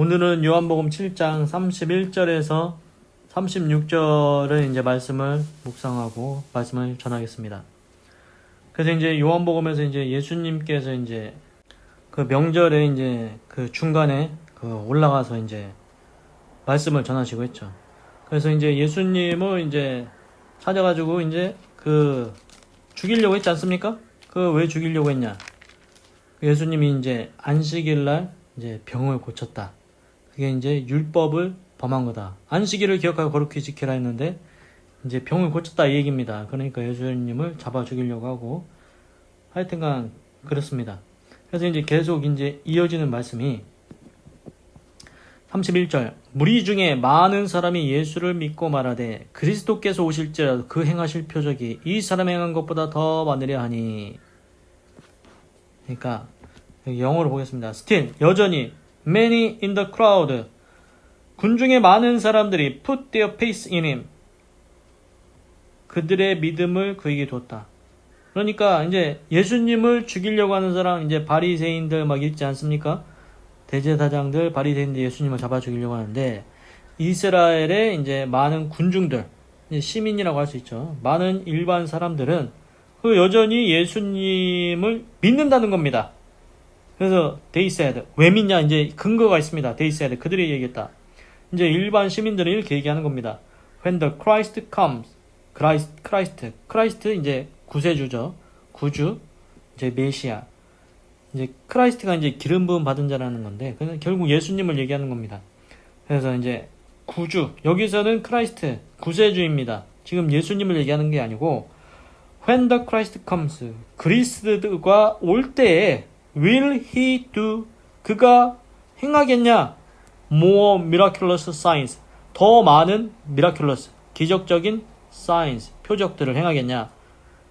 오늘은 요한복음 7장 31절에서 36절의 이제 말씀을 묵상하고 말씀을 전하겠습니다. 그래서 이제 요한복음에서 이제 예수님께서 이제 그 명절에 이제 그 중간에 그 올라가서 이제 말씀을 전하시고 했죠. 그래서 이제 예수님을 이제 찾아가지고 이제 그 죽이려고 했지 않습니까? 그 왜 죽이려고 했냐? 예수님이 이제 안식일 날 이제 병을 고쳤다. 그게 이제 율법을 범한 거다. 안식일을 기억하고 거룩히 지키라 했는데 이제 병을 고쳤다 이 얘기입니다. 그러니까 예수님을 잡아 죽이려고 하고 하여튼간 그렇습니다. 그래서 이제 계속 이제 이어지는 말씀이 31절 무리 중에 많은 사람이 예수를 믿고 말하되 그리스도께서 오실지라도 그 행하실 표적이 이 사람이 행한 것보다 더 많으려 하니. 그러니까 영어로 보겠습니다. Still 여전히 many in the crowd 군중의 많은 사람들이 put their faith in him 그들의 믿음을 그에게 뒀다. 그러니까 이제 예수님을 죽이려고 하는 사람 이제 바리새인들 막 있지 않습니까? 대제사장들 바리새인들 예수님을 잡아 죽이려고 하는데 이스라엘의 이제 많은 군중들 이제 시민이라고 할 수 있죠. 많은 일반 사람들은 그 여전히 예수님을 믿는다는 겁니다. 그래서 they said 왜 믿냐 이제 근거가 있습니다. they said 그들이 얘기했다. 이제 일반 시민들은 이렇게 얘기하는 겁니다. When the Christ comes, Christ 이제 구세주죠. 구주, 이제 메시아. 이제 크라이스트가 이제 기름 부음 받은 자라는 건데, 결국 예수님을 얘기하는 겁니다. 그래서 이제 구주, 여기서는 크라이스트, 구세주입니다. 지금 예수님을 얘기하는 게 아니고, When the Christ comes, 그리스도가 올 때에 will he do, 그가 행하겠냐? More miraculous signs, 더 많은 miraculous, 기적적인 signs, 표적들을 행하겠냐?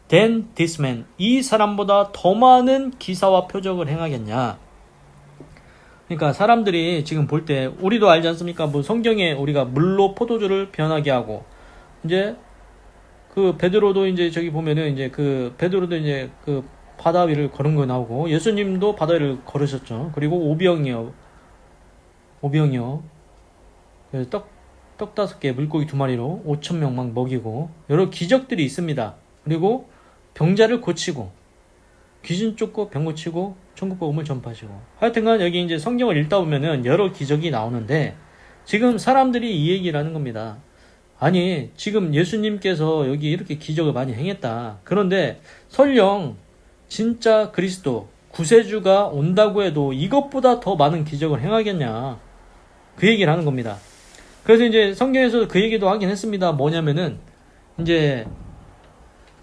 Than this man, 이 사람보다 더 많은 기사와 표적을 행하겠냐? 그러니까 사람들이 지금 볼 때 우리도 알지 않습니까? 뭐 성경에 우리가 물로 포도주를 변하게 하고 이제 그 베드로도 이제 저기 보면은 이제 그 베드로도 이제 그 바다 위를 걸은 거 나오고 예수님도 바다 위를 걸으셨죠. 그리고 오병이어 떡 5개 물고기 2마리로 5,000명 막 먹이고 여러 기적들이 있습니다. 그리고 병자를 고치고 귀신 쫓고 병 고치고 천국 복음을 전파하시고 하여튼간 여기 이제 성경을 읽다 보면은 여러 기적이 나오는데 지금 사람들이 이 얘기를 하는 겁니다. 아니 지금 예수님께서 여기 이렇게 기적을 많이 행했다. 그런데 설령 진짜 그리스도 구세주가 온다고 해도 이것보다 더 많은 기적을 행하겠냐 그 얘기를 하는 겁니다. 그래서 이제 성경에서 그 얘기도 하긴 했습니다. 뭐냐면은 이제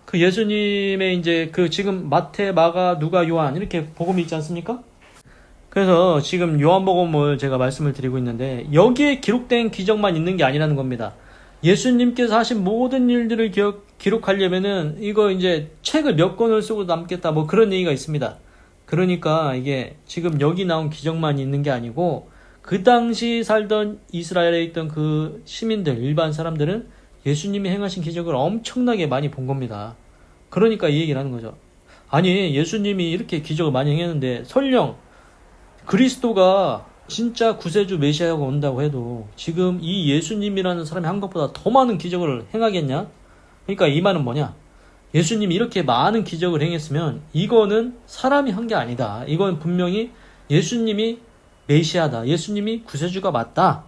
그 예수님의 이제 그 지금 마태, 마가, 누가, 요한 이렇게 복음이 있지 않습니까? 그래서 지금 요한복음을 제가 말씀을 드리고 있는데 여기에 기록된 기적만 있는 게 아니라는 겁니다. 예수님께서 하신 모든 일들을 기록하려면은 이거 이제 책을 몇 권을 쓰고 남겠다 뭐 그런 얘기가 있습니다. 그러니까 이게 지금 여기 나온 기적만 있는 게 아니고 그 당시 살던 이스라엘에 있던 그 시민들, 일반 사람들은 예수님이 행하신 기적을 엄청나게 많이 본 겁니다. 그러니까 이 얘기를 하는 거죠. 아니 예수님이 이렇게 기적을 많이 행했는데 설령 그리스도가 진짜 구세주 메시아가 온다고 해도 지금 이 예수님이라는 사람이 한 것보다 더 많은 기적을 행하겠냐? 그러니까 이 말은 뭐냐? 예수님이 이렇게 많은 기적을 행했으면 이거는 사람이 한 게 아니다. 이건 분명히 예수님이 메시아다. 예수님이 구세주가 맞다.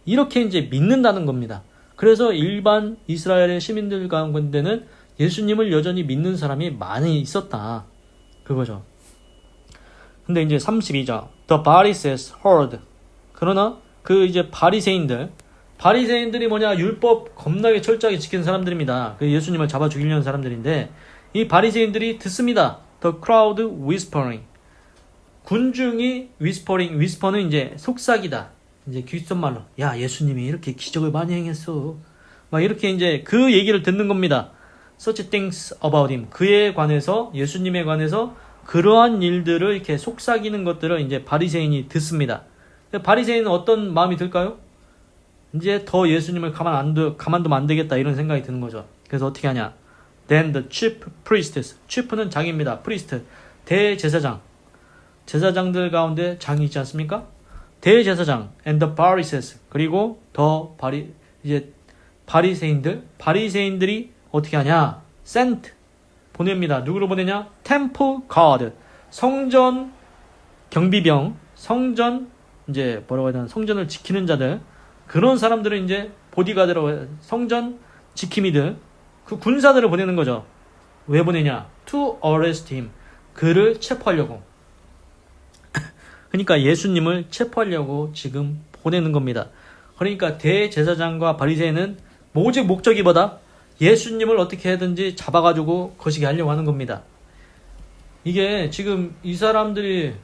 이렇게 이제 믿는다는 겁니다. 그래서 일반 이스라엘의 시민들 가운데는 예수님을 여전히 믿는 사람이 많이 있었다. 그거죠. 근데 이제 32절. The Pharisees heard. 그러나 그 이제 바리새인들이 뭐냐? 율법 겁나게 철저하게 지키는 사람들입니다. 그 예수님을 잡아 죽이려는 사람들인데 이 바리새인들이 듣습니다. The crowd whispering. 군중이 whisper는 이제 속삭이다. 이제 귓속말로 야 예수님이 이렇게 기적을 많이 행했어. 막 이렇게 이제 그 얘기를 듣는 겁니다. Such things about him. 그에 관해서 예수님에 관해서 그러한 일들을 이렇게 속삭이는 것들을 이제 바리새인이 듣습니다. 바리새인은 어떤 마음이 들까요? 이제 더 예수님을 가만두면 안 되겠다 이런 생각이 드는 거죠. 그래서 어떻게 하냐? Then the chief priests. chief는 장입니다. priest 대제사장. 제사장들 가운데 장이 있지 않습니까? 대제사장 and the Pharisees 그리고 이제 바리새인들이 어떻게 하냐? sent 보냅니다. 누구로 보내냐? temple guard 성전 경비병, 성전 이제 뭐라고 해야 되나? 성전을 지키는 자들 그런 사람들은 이제 보디가드라고 성전 지킴이들 그 군사들을 보내는 거죠. 왜 보내냐? to arrest him 그를 체포하려고. 그러니까 예수님을 체포하려고 지금 보내는 겁니다. 그러니까 대제사장과 바리새인은 오직 목적이 뭐다? 예수님을 어떻게 하든지 잡아가지고 거시기 하려고 하는 겁니다. 이게 지금 이 사람들이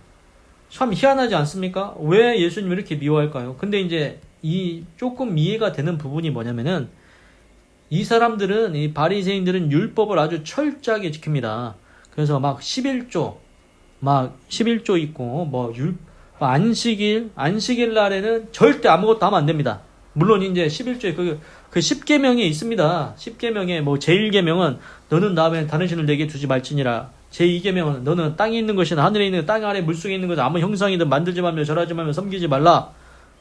참 희한하지 않습니까? 왜 예수님을 이렇게 미워할까요? 근데 이제 이 조금 이해가 되는 부분이 뭐냐면은 이 사람들은 이 바리새인들은 율법을 아주 철저하게 지킵니다. 그래서 막 11조 있고 안식일 날에는 절대 아무것도 하면 안 됩니다. 물론 이제 11조에 그 10계명이 있습니다. 10계명에 제1계명은 너는 다음에 다른 신을 내게 두지 말지니라. 제2계명은 너는 땅에 있는 것이나 하늘에 있는 땅 아래 물속에 있는 것 아무 형상이든 만들지 말며 절하지 말며 섬기지 말라.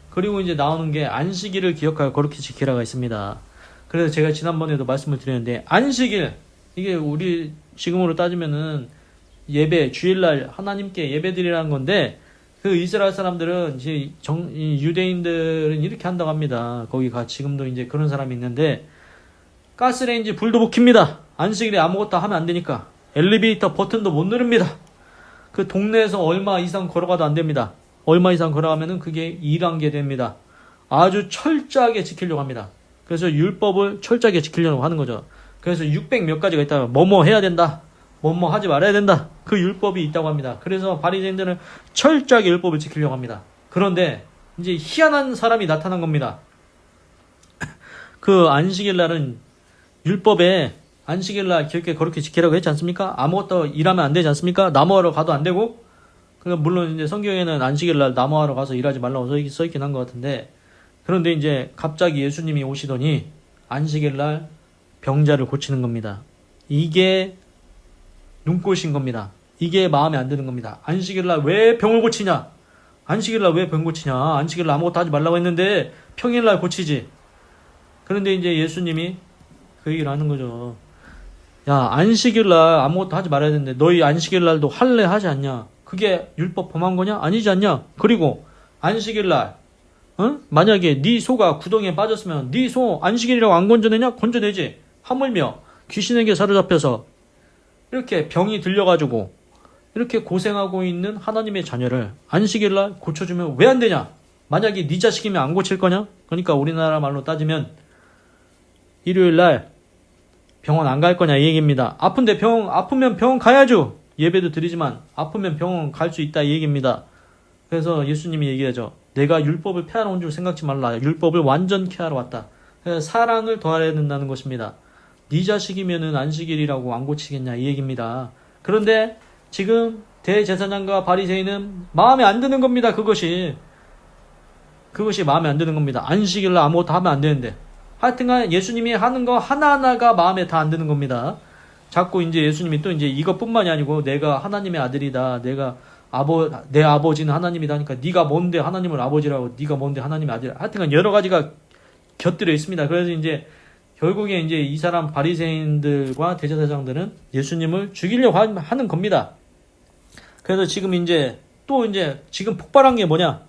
그리고 이제 나오는 게 안식일을 기억하여 거룩히 지키라가 있습니다. 그래서 제가 지난번에도 말씀을 드렸는데 안식일 이게 우리 지금으로 따지면은 예배 주일날 하나님께 예배드리라는 건데 그 이스라엘 사람들은 이제 유대인들은 이렇게 한다고 합니다. 거기가 지금도 이제 그런 사람이 있는데 가스레인지 불도 못 켭니다. 안식일에 아무것도 하면 안 되니까 엘리베이터 버튼도 못 누릅니다. 그 동네에서 얼마 이상 걸어가도 안 됩니다. 얼마 이상 걸어가면은 그게 1한계 됩니다. 아주 철저하게 지키려고 합니다. 그래서 율법을 철저하게 지키려고 하는 거죠. 그래서 600 몇 가지가 있다면 뭐뭐 해야 된다. 뭐뭐 하지 말아야 된다. 그 율법이 있다고 합니다. 그래서 바리새인들은 철저하게 율법을 지키려고 합니다. 그런데 이제 희한한 사람이 나타난 겁니다. 그 안식일 날은 율법에 안식일 날 기억해 거룩히 지키라고 했지 않습니까? 아무것도 일하면 안 되지 않습니까? 나무하러 가도 안 되고. 그러니까 물론 이제 성경에는 안식일 날 나무하러 가서 일하지 말라고 써 있긴 한 것 같은데 그런데 이제 갑자기 예수님이 오시더니 안식일 날 병자를 고치는 겁니다. 이게 눈꽃인 겁니다. 이게 마음에 안 드는 겁니다. 안식일날 왜 병을 고치냐? 안식일날 왜 병 고치냐? 안식일날 아무것도 하지 말라고 했는데 평일날 고치지. 그런데 이제 예수님이 그 얘기를 하는 거죠. 야, 안식일날 아무것도 하지 말아야 되는데 너희 안식일날도 할례 하지 않냐? 그게 율법 범한 거냐? 아니지 않냐? 그리고 안식일날 만약에 네 소가 구덩이에 빠졌으면 네 소 안식일이라고 안 건져내냐? 건져내지. 하물며 귀신에게 사로잡혀서 이렇게 병이 들려가지고 이렇게 고생하고 있는 하나님의 자녀를 안식일날 고쳐주면 왜 안 되냐? 만약에 네 자식이면 안 고칠 거냐? 그러니까 우리나라 말로 따지면 일요일날 병원 안 갈 거냐 이 얘기입니다. 아프면 병원 가야죠. 예배도 드리지만 아프면 병원 갈 수 있다 이 얘기입니다. 그래서 예수님이 얘기하죠. 내가 율법을 폐하러 온 줄 생각지 말라. 율법을 완전케 하러 왔다. 그래서 사랑을 더하여야 된다는 것입니다. 네 자식이면은 안식일이라고 안 고치겠냐 이 얘기입니다. 그런데 지금 대제사장과 바리새인은 마음에 안 드는 겁니다. 그것이 마음에 안 드는 겁니다. 안식일날 아무것도 하면 안 되는데 하여튼간 예수님이 하는 거 하나하나가 마음에 다 안 드는 겁니다. 자꾸 이제 예수님이 또 이제 이것뿐만이 아니고 내가 하나님의 아들이다. 내 아버지는 하나님이다 하니까 네가 뭔데 하나님을 아버지라고 네가 뭔데 하나님의 아들. 하여튼간 여러 가지가 곁들여 있습니다. 그래서 이제 결국에 이제 이 사람 바리새인들과 대제사장들은 예수님을 죽이려고 하는 겁니다. 그래서 지금 이제 지금 폭발한 게 뭐냐?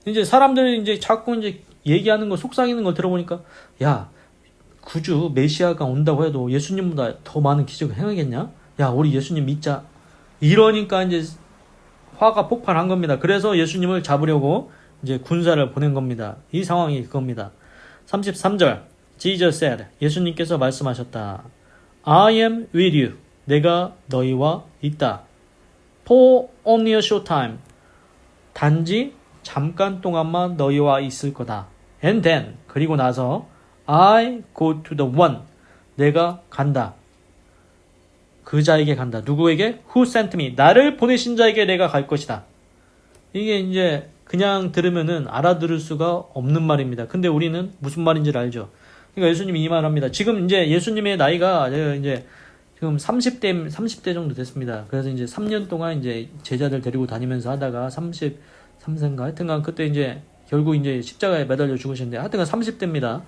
이제 사람들이 이제 자꾸 이제 얘기하는 거 속삭이는 걸 들어보니까 야, 구주 메시아가 온다고 해도 예수님보다 더 많은 기적을 행하겠냐? 야, 우리 예수님 믿자. 이러니까 이제 화가 폭발한 겁니다. 그래서 예수님을 잡으려고 이제 군사를 보낸 겁니다. 이 상황이 그겁니다. 33절. Jesus said, 예수님께서 말씀하셨다. I am with you. 내가 너희와 있다. For only a short time. 단지 잠깐 동안만 너희와 있을 거다. And then, 그리고 나서 I go to the one. 내가 간다. 그 자에게 간다. 누구에게? Who sent me. 나를 보내신 자에게 내가 갈 것이다. 이게 이제 그냥 들으면은 알아들을 수가 없는 말입니다. 근데 우리는 무슨 말인지를 알죠. 그러니까 예수님이 이 말 합니다. 지금 이제 예수님의 나이가 이제 지금 30대 정도 됐습니다. 그래서 이제 3년 동안 이제 제자들 데리고 다니면서 하다가 3세인가? 하여튼간 그때 이제 결국 이제 십자가에 매달려 죽으셨는데 하여튼간 30대입니다.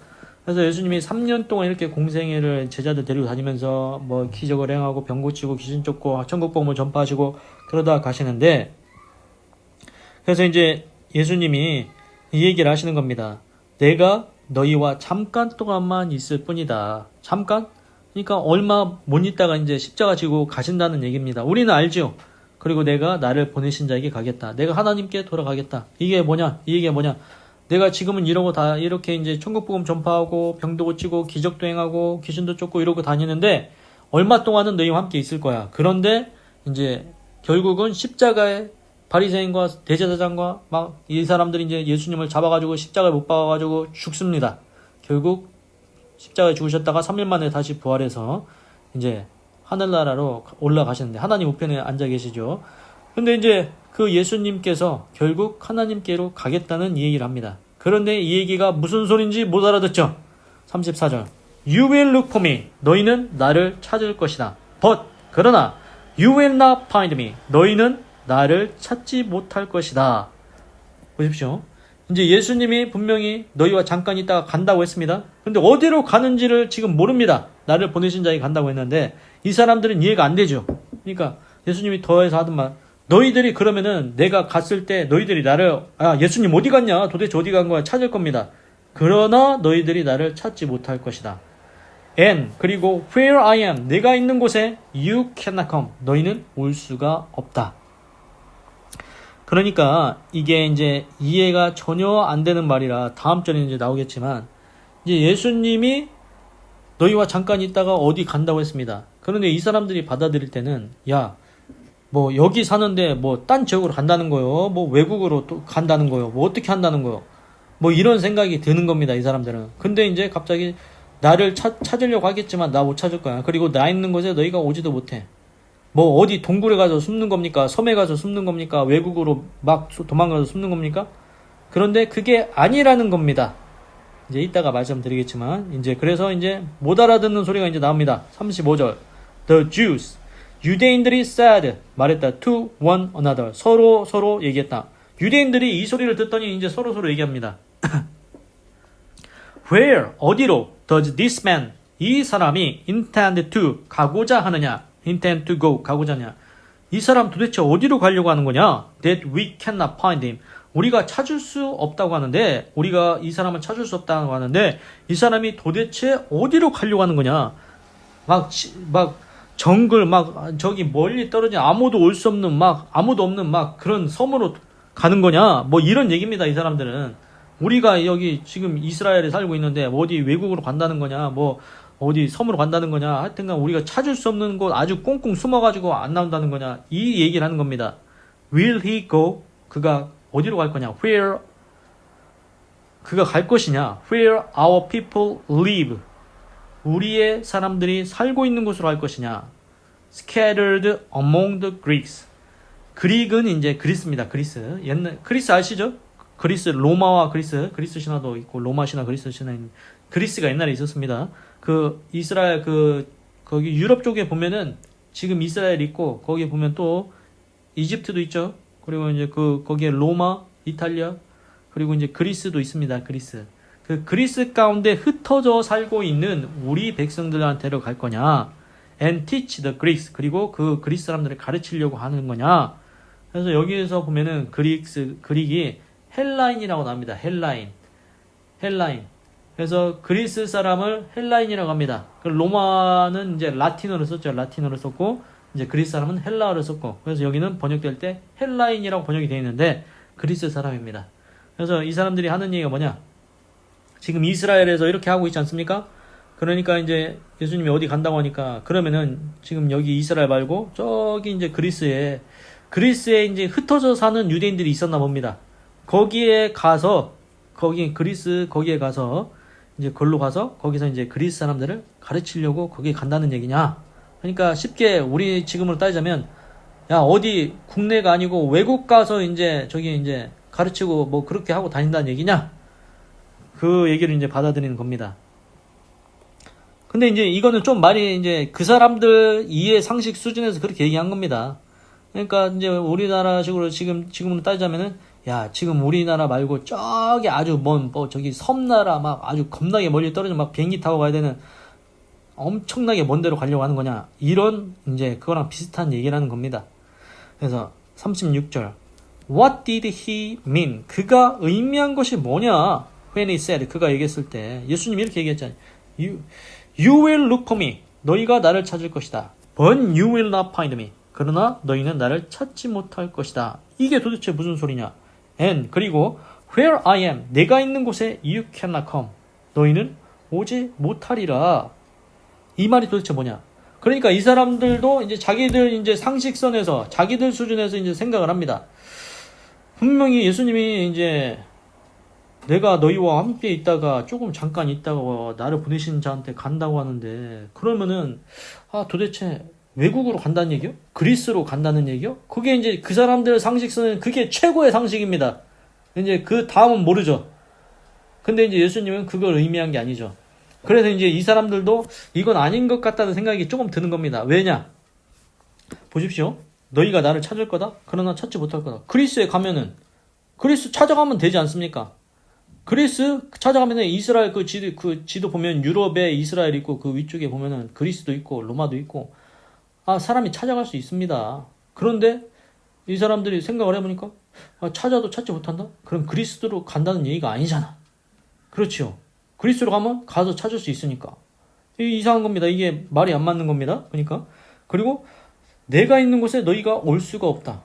그래서 예수님이 3년 동안 이렇게 공생애를 제자들 데리고 다니면서 뭐 기적을 행하고 병 고치고 귀신 쫓고 천국 복음을 전파하시고 그러다 가시는데 그래서 이제 예수님이 이 얘기를 하시는 겁니다. 내가 너희와 잠깐 동안만 있을 뿐이다. 잠깐? 그러니까 얼마 못 있다가 이제 십자가 지고 가신다는 얘기입니다. 우리는 알죠. 그리고 내가 나를 보내신 자에게 가겠다. 내가 하나님께 돌아가겠다. 이게 뭐냐? 이 얘기가 뭐냐? 내가 지금은 이러고 다 이렇게 이제 천국 복음 전파하고 병도 고치고 기적도 행하고 귀신도 쫓고 이러고 다니는데 얼마 동안은 너희와 함께 있을 거야. 그런데 이제 결국은 십자가에 바리새인과 대제사장과 막 이 사람들이 이제 예수님을 잡아가지고 십자가에 못 박아가지고 죽습니다. 결국 십자가에 죽으셨다가 3일 만에 다시 부활해서 이제 하늘나라로 올라가셨는데 하나님 우편에 앉아 계시죠. 근데 이제 그 예수님께서 결국 하나님께로 가겠다는 이 얘기를 합니다. 그런데 이 얘기가 무슨 소린지 못 알아듣죠. 34절 You will look for me. 너희는 나를 찾을 것이다. But 그러나 You will not find me. 너희는 나를 찾지 못할 것이다. 보십시오. 이제 예수님이 분명히 너희와 잠깐 있다가 간다고 했습니다. 근데 어디로 가는지를 지금 모릅니다. 나를 보내신 자에게 간다고 했는데 이 사람들은 이해가 안 되죠. 그러니까 예수님이 더해서 하던 말 너희들이 그러면은 내가 갔을 때 너희들이 나를 예수님 어디 갔냐? 도대체 어디 간 거야? 찾을 겁니다. 그러나 너희들이 나를 찾지 못할 것이다. And 그리고 where I am 내가 있는 곳에 you cannot come 너희는 올 수가 없다. 그러니까 이게 이제 이해가 전혀 안 되는 말이라 다음 절에 이제 나오겠지만 이제 예수님이 너희와 잠깐 있다가 어디 간다고 했습니다. 그런데 이 사람들이 받아들일 때는 뭐 여기 사는데 뭐 딴 지역으로 간다는 거요. 뭐 외국으로 또 간다는 거요. 뭐 어떻게 한다는 거요. 뭐 이런 생각이 드는 겁니다. 이 사람들은. 근데 이제 갑자기 나를 찾으려고 하겠지만 나 못 찾을 거야. 그리고 나 있는 곳에 너희가 오지도 못해. 뭐 어디 동굴에 가서 숨는 겁니까? 섬에 가서 숨는 겁니까? 외국으로 막 도망가서 숨는 겁니까? 그런데 그게 아니라는 겁니다. 이제 이따가 말씀드리겠지만 이제 그래서 이제 못 알아듣는 소리가 이제 나옵니다. 35절 The Jews 유대인들이 said 말했다 to one another 서로 얘기했다. 유대인들이 이 소리를 듣더니 이제 서로 얘기합니다. Where 어디로 does this man 이 사람이 intend to 가고자 하느냐? intend to go 가고자 하느냐? 이 사람 도대체 어디로 가려고 하는 거냐? That we cannot find him. 우리가 찾을 수 없다고 하는데 우리가 이 사람을 찾을 수 없다고 하는데 이 사람이 도대체 어디로 가려고 하는 거냐? 막 정글 막 저기 멀리 떨어진 아무도 올 수 없는 막 아무도 없는 막 그런 섬으로 가는 거냐? 뭐 이런 얘기입니다. 이 사람들은 우리가 여기 지금 이스라엘에 살고 있는데 어디 외국으로 간다는 거냐? 뭐 어디 섬으로 간다는 거냐? 하여튼간 우리가 찾을 수 없는 곳 아주 꽁꽁 숨어가지고 안 나온다는 거냐? 이 얘기를 하는 겁니다. Will he go? 그가 어디로 갈 거냐? Where 그가 갈 것이냐? Where our people live. 우리의 사람들이 살고 있는 곳으로 갈 것이냐? Scattered among the Greeks. 그릭은 이제 그리스입니다. 그리스. 옛날 그리스 아시죠? 그리스 로마와 그리스 신화도 있고 로마 신화 그리스 신화 있는 그리스가 옛날에 있었습니다. 그 이스라엘 거기 유럽 쪽에 보면은 지금 이스라엘 있고 거기에 보면 또 이집트도 있죠. 그리고 이제 거기에 로마, 이탈리아 그리고 이제 그리스도 있습니다. 그리스. 그 그리스 가운데 흩어져 살고 있는 우리 백성들한테로 갈 거냐? And teach the Greeks. 그리고 그 그리스 사람들을 가르치려고 하는 거냐? 그래서 여기에서 보면은 그릭이 헬라인이라고 나옵니다. 헬라인. 그래서 그리스 사람을 헬라인이라고 합니다. 로마는 이제 라틴어로 썼죠. 라틴어로 썼고 이제 그리스 사람은 헬라어를 썼고 그래서 여기는 번역될 때 헬라인이라고 번역이 되어 있는데 그리스 사람입니다. 그래서 이 사람들이 하는 얘기가 뭐냐? 지금 이스라엘에서 이렇게 하고 있지 않습니까? 그러니까 이제 예수님이 어디 간다고 하니까 그러면은 지금 여기 이스라엘 말고 저기 이제 그리스에 이제 흩어져 사는 유대인들이 있었나 봅니다. 거기에 가서 거기에 가서 이제 걸로 가서 거기서 이제 그리스 사람들을 가르치려고 거기에 간다는 얘기냐? 그러니까 쉽게 우리 지금으로 따지자면 어디 국내가 아니고 외국 가서 이제 저기 이제 가르치고 뭐 그렇게 하고 다닌다는 얘기냐? 그 얘기를 이제 받아들이는 겁니다. 근데 이제 이거는 좀 말이 이제 그 사람들 이해 상식 수준에서 그렇게 얘기한 겁니다. 그러니까 이제 우리나라식으로 지금으로 따지자면은 야, 지금 우리나라 말고 저기 아주 먼, 저기 섬나라 막 아주 겁나게 멀리 떨어져 막 비행기 타고 가야 되는 엄청나게 먼 데로 가려고 하는 거냐. 이런, 이제 그거랑 비슷한 얘기라는 겁니다. 그래서 36절. What did he mean? 그가 의미한 것이 뭐냐? When he said, 그가 얘기했을 때, 예수님이 이렇게 얘기했잖아요. You will look for me. 너희가 나를 찾을 것이다. But you will not find me. 그러나 너희는 나를 찾지 못할 것이다. 이게 도대체 무슨 소리냐? And 그리고 where I am, 내가 있는 곳에 you cannot come. 너희는 오지 못하리라. 이 말이 도대체 뭐냐? 그러니까 이 사람들도 이제 자기들 이제 상식선에서 자기들 수준에서 이제 생각을 합니다. 분명히 예수님이 이제 내가 너희와 함께 있다가 조금 잠깐 있다가 나를 보내신 자한테 간다고 하는데 그러면은 도대체 외국으로 간다는 얘기요? 그리스로 간다는 얘기요? 그게 이제 그 사람들 상식선은 그게 최고의 상식입니다. 이제 그 다음은 모르죠. 근데 이제 예수님은 그걸 의미한 게 아니죠. 그래서 이제 이 사람들도 이건 아닌 것 같다는 생각이 조금 드는 겁니다. 왜냐? 보십시오. 너희가 나를 찾을 거다? 그러나 찾지 못할 거다. 그리스에 가면은 그리스 찾아가면 되지 않습니까? 그리스 찾아가면은 이스라엘 그 지도 보면 유럽에 이스라엘 있고 그 위쪽에 보면은 그리스도 있고 로마도 있고 사람이 찾아갈 수 있습니다. 그런데 이 사람들이 생각을 해보니까 찾아도 찾지 못한다? 그럼 그리스로 간다는 얘기가 아니잖아. 그렇죠. 그리스로 가면 가서 찾을 수 있으니까. 이상한 겁니다. 이게 말이 안 맞는 겁니다. 그러니까. 그리고 내가 있는 곳에 너희가 올 수가 없다.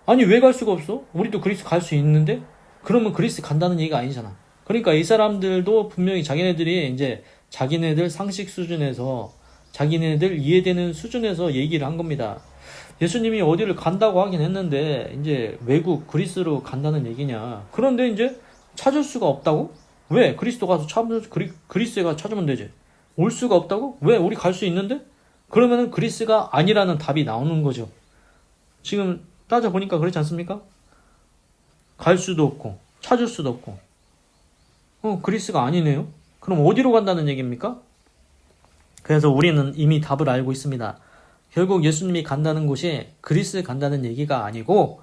아니 왜 갈 수가 없어? 우리도 그리스 갈 수 있는데? 그러면 그리스 간다는 얘기가 아니잖아. 그러니까 이 사람들도 분명히 자기네들이 이제 자기네들 상식 수준에서 자기네들 이해되는 수준에서 얘기를 한 겁니다. 예수님이 어디를 간다고 하긴 했는데 이제 외국 그리스로 간다는 얘기냐. 그런데 이제 찾을 수가 없다고? 왜? 그리스도 가서 그리스에 가서 찾으면 되지. 올 수가 없다고? 왜? 우리 갈 수 있는데? 그러면은 그리스가 아니라는 답이 나오는 거죠. 지금 따져보니까 그렇지 않습니까? 갈 수도 없고 찾을 수도 없고 그리스가 아니네요. 그럼 어디로 간다는 얘기입니까? 그래서 우리는 이미 답을 알고 있습니다. 결국 예수님이 간다는 곳이 그리스 간다는 얘기가 아니고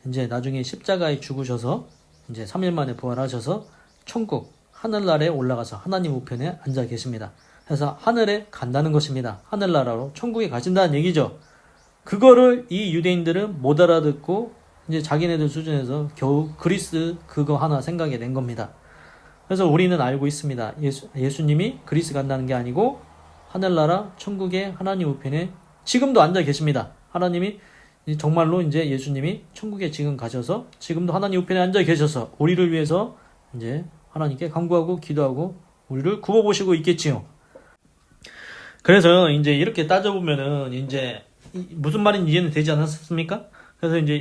이제 나중에 십자가에 죽으셔서 이제 3일 만에 부활하셔서 천국 하늘나라에 올라가서 하나님 우편에 앉아 계십니다. 그래서 하늘에 간다는 것입니다. 하늘나라로 천국에 가신다는 얘기죠. 그거를 이 유대인들은 못 알아듣고 이제 자기네들 수준에서 겨우 그리스 그거 하나 생각이 낸 겁니다. 그래서 우리는 알고 있습니다. 예수님이 그리스 간다는 게 아니고 하늘나라 천국의 하나님 우편에 지금도 앉아 계십니다. 하나님이 정말로 이제 예수님이 천국에 지금 가셔서 지금도 하나님 우편에 앉아 계셔서 우리를 위해서 이제 하나님께 간구하고 기도하고 우리를 구워보시고 있겠지요. 그래서 이제 이렇게 따져보면은 이제 무슨 말인지 이해는 되지 않았습니까? 그래서 이제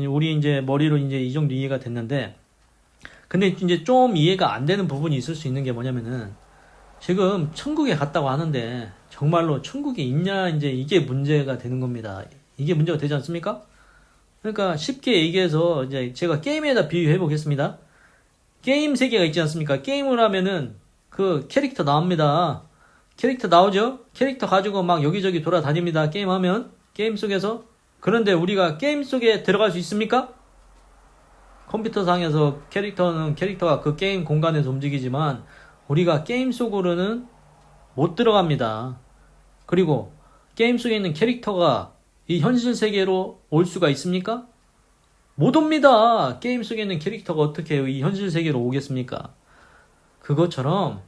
우리 이제 머리로 이제 이 정도 이해가 됐는데, 근데 이제 좀 이해가 안 되는 부분이 있을 수 있는 게 뭐냐면은 지금 천국에 갔다고 하는데 정말로 천국에 있냐 이제 이게 문제가 되는 겁니다. 이게 문제가 되지 않습니까? 그러니까 쉽게 얘기해서 이제 제가 게임에다 비유해 보겠습니다. 게임 세계가 있지 않습니까? 게임을 하면은 그 캐릭터 나옵니다. 캐릭터 나오죠? 캐릭터 가지고 막 여기저기 돌아다닙니다. 게임하면 게임 속에서. 그런데 우리가 게임 속에 들어갈 수 있습니까? 컴퓨터상에서 캐릭터가 그 게임 공간에서 움직이지만 우리가 게임 속으로는 못 들어갑니다. 그리고 게임 속에 있는 캐릭터가 이 현실 세계로 올 수가 있습니까? 못 옵니다. 게임 속에 있는 캐릭터가 어떻게 이 현실 세계로 오겠습니까? 그것처럼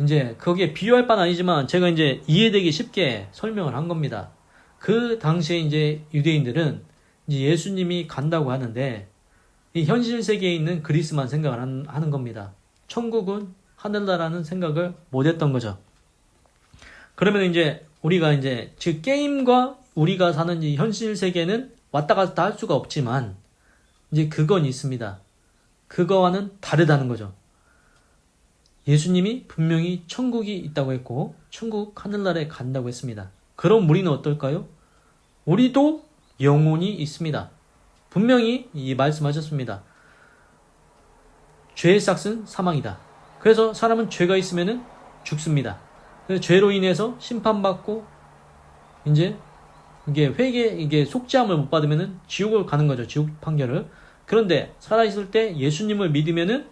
이제 거기에 비유할 바는 아니지만 제가 이제 이해되기 쉽게 설명을 한 겁니다. 그 당시에 이제 유대인들은 이제 예수님이 간다고 하는데 이 현실 세계에 있는 그리스만 생각을 하는 겁니다. 천국은 하늘나라는 생각을 못했던 거죠. 그러면 이제 우리가 이제 즉 게임과 우리가 사는 이 현실 세계는 왔다 갔다 할 수가 없지만 이제 그건 있습니다. 그거와는 다르다는 거죠. 예수님이 분명히 천국이 있다고 했고 천국 하늘나라에 간다고 했습니다. 그럼 우리는 어떨까요? 우리도 영혼이 있습니다. 분명히 이 말씀하셨습니다. 죄의 삭은 사망이다. 그래서 사람은 죄가 있으면 죽습니다. 그래서 죄로 인해서 심판받고 이제 이게 속죄함을 못 받으면 지옥을 가는 거죠. 지옥 판결을. 그런데 살아있을 때 예수님을 믿으면은,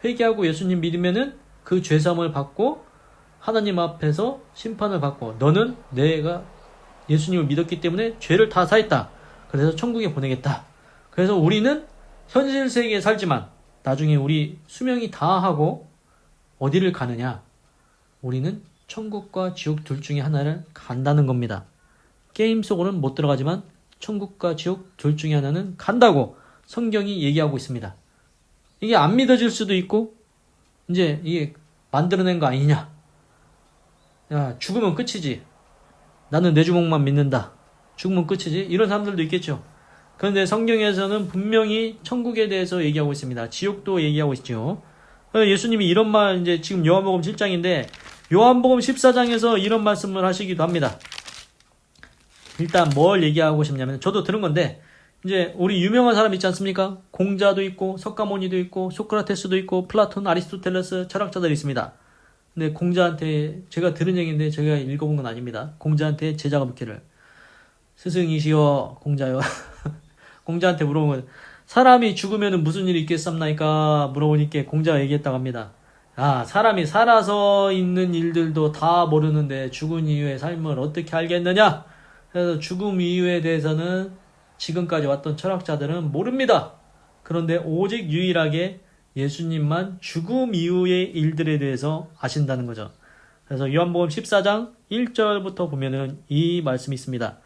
회개하고 예수님 믿으면은 그 죄사함을 받고 하나님 앞에서 심판을 받고, 너는 내가 예수님을 믿었기 때문에 죄를 다 사했다. 그래서 천국에 보내겠다. 그래서 우리는 현실 세계에 살지만 나중에 우리 수명이 다 하고 어디를 가느냐? 우리는 천국과 지옥 둘 중에 하나를 간다는 겁니다. 게임 속으로는 못 들어가지만 천국과 지옥 둘 중에 하나는 간다고 성경이 얘기하고 있습니다. 이게 안 믿어질 수도 있고, 이제 이게 만들어낸 거 아니냐? 야, 죽으면 끝이지. 나는 내 주먹만 믿는다. 죽으면 끝이지. 이런 사람들도 있겠죠. 그런데 성경에서는 분명히 천국에 대해서 얘기하고 있습니다. 지옥도 얘기하고 있죠. 예수님이 이런 말, 이제 지금 요한복음 7장인데 요한복음 14장에서 이런 말씀을 하시기도 합니다. 일단 뭘 얘기하고 싶냐면, 저도 들은 건데, 이제 우리 유명한 사람 있지 않습니까? 공자도 있고 석가모니도 있고 소크라테스도 있고 플라톤, 아리스토텔레스 철학자들이 있습니다. 근데 공자한테, 제가 들은 얘기인데 제가 읽어본 건 아닙니다. 공자한테 제자가 묻기를, 스승이시여 공자여 공자한테 물어본 거예요. 사람이 죽으면 무슨 일이 있겠습니까? 물어보니까 공자가 얘기했다고 합니다. 아, 사람이 살아서 있는 일들도 다 모르는데 죽은 이후의 삶을 어떻게 알겠느냐? 그래서 죽음 이후에 대해서는 지금까지 왔던 철학자들은 모릅니다. 그런데 오직 유일하게 예수님만 죽음 이후의 일들에 대해서 아신다는 거죠. 그래서 요한복음 14장 1절부터 보면은 이 말씀이 있습니다.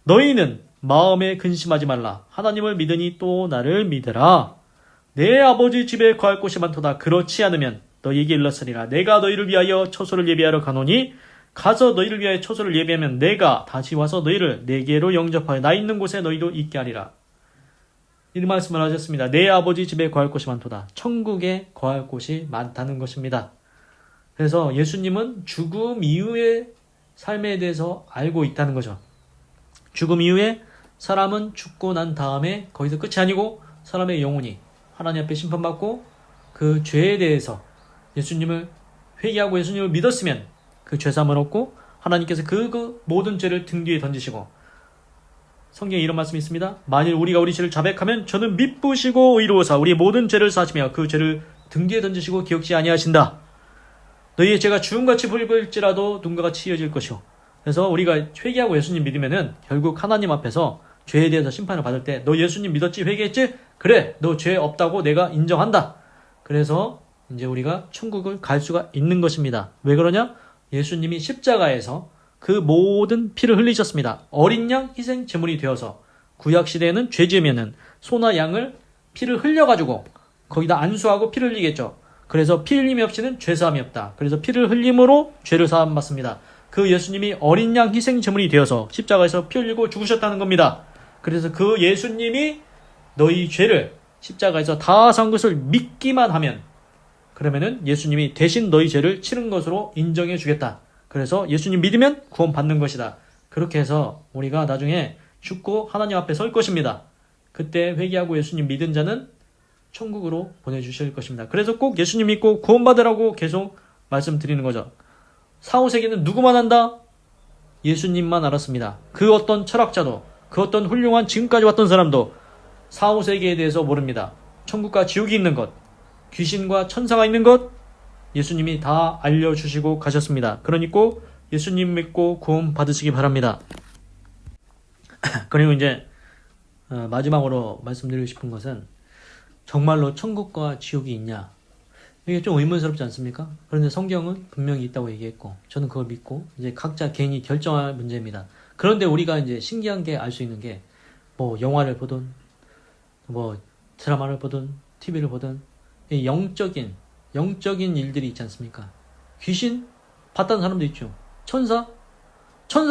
너희는 마음에 근심하지 말라. 하나님을 믿으니 또 나를 믿으라. 내 아버지 집에 거할 곳이 많도다. 그렇지 않으면 너희에게 일렀으리라. 내가 너희를 위하여 처소를 예비하러 가노니 가서 너희를 위하여 처소를 예비하면 내가 다시 와서 너희를 내게로 영접하여 나 있는 곳에 너희도 있게 하리라. 이 말씀을 하셨습니다. 내 아버지 집에 거할 곳이 많도다. 천국에 거할 곳이 많다는 것입니다. 그래서 예수님은 죽음 이후의 삶에 대해서 알고 있다는 거죠. 죽음 이후에 사람은 죽고 난 다음에 거기서 끝이 아니고 사람의 영혼이 하나님 앞에 심판받고 그 죄에 대해서 예수님을 회개하고 예수님을 믿었으면 그 죄사함을 얻고 하나님께서 그 모든 죄를 등 뒤에 던지시고, 성경에 이런 말씀이 있습니다. 만일 우리가 우리 죄를 자백하면 저는 미쁘시고 의로우사 우리의 모든 죄를 사하시며 그 죄를 등 뒤에 던지시고 기억지 아니하신다. 너희의 죄가 주음같이 붉을지라도 눈과 같이 이어질 것이오. 그래서 우리가 회개하고 예수님 믿으면은 결국 하나님 앞에서 죄에 대해서 심판을 받을 때, 너 예수님 믿었지? 회개했지? 그래, 너 죄 없다고 내가 인정한다. 그래서 이제 우리가 천국을 갈 수가 있는 것입니다. 왜 그러냐? 예수님이 십자가에서 그 모든 피를 흘리셨습니다. 어린 양 희생 제물이 되어서, 구약 시대에는 죄 지으면은 소나 양을 피를 흘려가지고 거기다 안수하고 피를 흘리겠죠. 그래서 피 흘림이 없이는 죄 사함이 없다. 그래서 피를 흘림으로 죄를 사함 받습니다. 그 예수님이 어린 양 희생 제물이 되어서 십자가에서 피 흘리고 죽으셨다는 겁니다. 그래서 그 예수님이 너희 죄를 십자가에서 다 산 것을 믿기만 하면, 그러면은 예수님이 대신 너희 죄를 치른 것으로 인정해 주겠다. 그래서 예수님 믿으면 구원 받는 것이다. 그렇게 해서 우리가 나중에 죽고 하나님 앞에 설 것입니다. 그때 회개하고 예수님 믿은 자는 천국으로 보내주실 것입니다. 그래서 꼭 예수님 믿고 구원 받으라고 계속 말씀드리는 거죠. 사후세계는 누구만 안다? 예수님만 알았습니다. 그 어떤 철학자도, 그 어떤 훌륭한 지금까지 왔던 사람도 사후세계에 대해서 모릅니다. 천국과 지옥이 있는 것, 귀신과 천사가 있는 것, 예수님이 다 알려주시고 가셨습니다. 그러니까 예수님 믿고 구원 받으시기 바랍니다. 그리고 이제 마지막으로 말씀드리고 싶은 것은, 정말로 천국과 지옥이 있냐? 이게 좀 의문스럽지 않습니까? 그런데 성경은 분명히 있다고 얘기했고, 저는 그걸 믿고 이제 각자 개인이 결정할 문제입니다. 그런데 우리가 이제 신기한 게, 알 수 있는 게, 뭐 영화를 보든 뭐 드라마를 보든 TV를 보든 이 영적인 일들이 있지 않습니까? 귀신 봤다는 사람도 있죠. 천사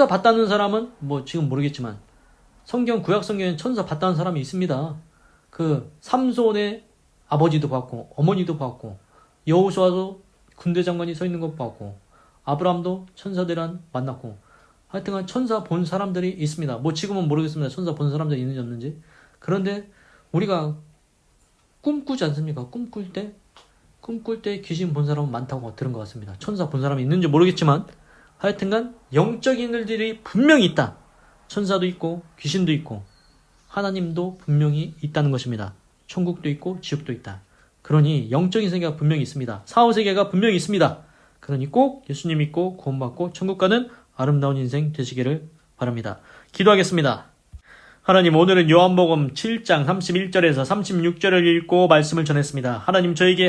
봤다는 사람은 뭐 지금 모르겠지만 구약 성경에 천사 봤다는 사람이 있습니다. 그 삼손의 아버지도 봤고 어머니도 봤고, 여호수아도 군대 장관이 서 있는 것 봤고, 아브라함도 천사들이랑 만났고, 하여튼간 천사 본 사람들이 있습니다. 뭐 지금은 모르겠습니다. 천사 본 사람들이 있는지 없는지. 그런데 우리가 꿈꾸지 않습니까? 꿈꿀 때 귀신 본 사람은 많다고 들은 것 같습니다. 천사 본 사람이 있는지 모르겠지만 하여튼간 영적인 일들이 분명히 있다. 천사도 있고 귀신도 있고 하나님도 분명히 있다는 것입니다. 천국도 있고 지옥도 있다. 그러니 영적인 세계가 분명히 있습니다. 사후 세계가 분명히 있습니다. 그러니 꼭 예수님 믿고 구원받고 천국 가는 아름다운 인생 되시기를 바랍니다. 기도하겠습니다. 하나님, 오늘은 요한복음 7장 31절에서 36절을 읽고 말씀을 전했습니다. 하나님, 저에게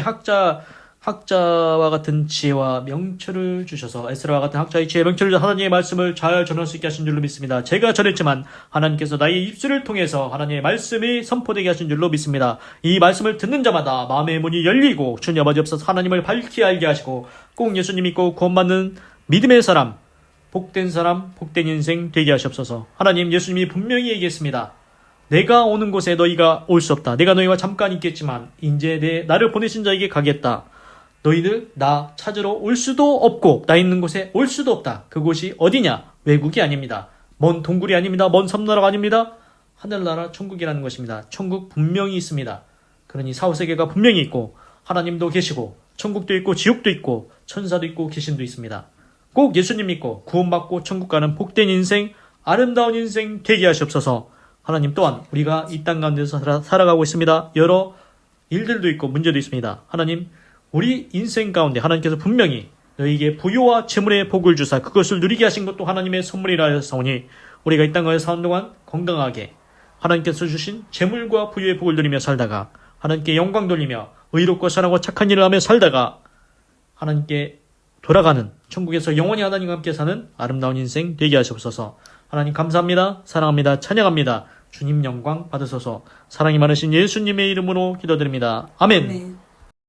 학자와 같은 지혜와 명철을 주셔서 에스라와 같은 학자의 지혜 명철을 주셔서 하나님의 말씀을 잘 전할 수 있게 하신 줄로 믿습니다. 제가 전했지만 하나님께서 나의 입술을 통해서 하나님의 말씀이 선포되게 하신 줄로 믿습니다. 이 말씀을 듣는 자마다 마음의 문이 열리고 주님 아버지 없어서 하나님을 밝히 알게 하시고 꼭 예수님 믿고 구원받는 믿음의 사람, 복된 사람, 복된 인생 되게 하시옵소서. 하나님, 예수님이 분명히 얘기했습니다. 내가 오는 곳에 너희가 올 수 없다. 내가 너희와 잠깐 있겠지만 이제 나를 보내신 자에게 가겠다. 너희들 나 찾으러 올 수도 없고 나 있는 곳에 올 수도 없다. 그곳이 어디냐? 외국이 아닙니다. 먼 동굴이 아닙니다. 먼 섬나라가 아닙니다. 하늘나라 천국이라는 것입니다. 천국 분명히 있습니다. 그러니 사후세계가 분명히 있고 하나님도 계시고 천국도 있고 지옥도 있고 천사도 있고 귀신도 있습니다. 꼭 예수님 믿고 구원받고 천국 가는 복된 인생, 아름다운 인생 되게 하시옵소서. 하나님, 또한 우리가 이 땅 가운데서 살아가고 있습니다. 여러 일들도 있고 문제도 있습니다. 하나님, 우리 인생 가운데 하나님께서 분명히 너희에게 부요와 재물의 복을 주사 그것을 누리게 하신 것도 하나님의 선물이라 하였사오니 우리가 이 땅 가운데 사는 동안 건강하게 하나님께서 주신 재물과 부요의 복을 누리며 살다가 하나님께 영광 돌리며 의롭고 선하고 착한 일을 하며 살다가 하나님께 돌아가는 천국에서 영원히 하나님과 함께 사는 아름다운 인생 되게 하시옵소서. 하나님 감사합니다. 사랑합니다. 찬양합니다. 주님 영광 받으소서. 사랑이 많으신 예수님의 이름으로 기도드립니다. 아멘.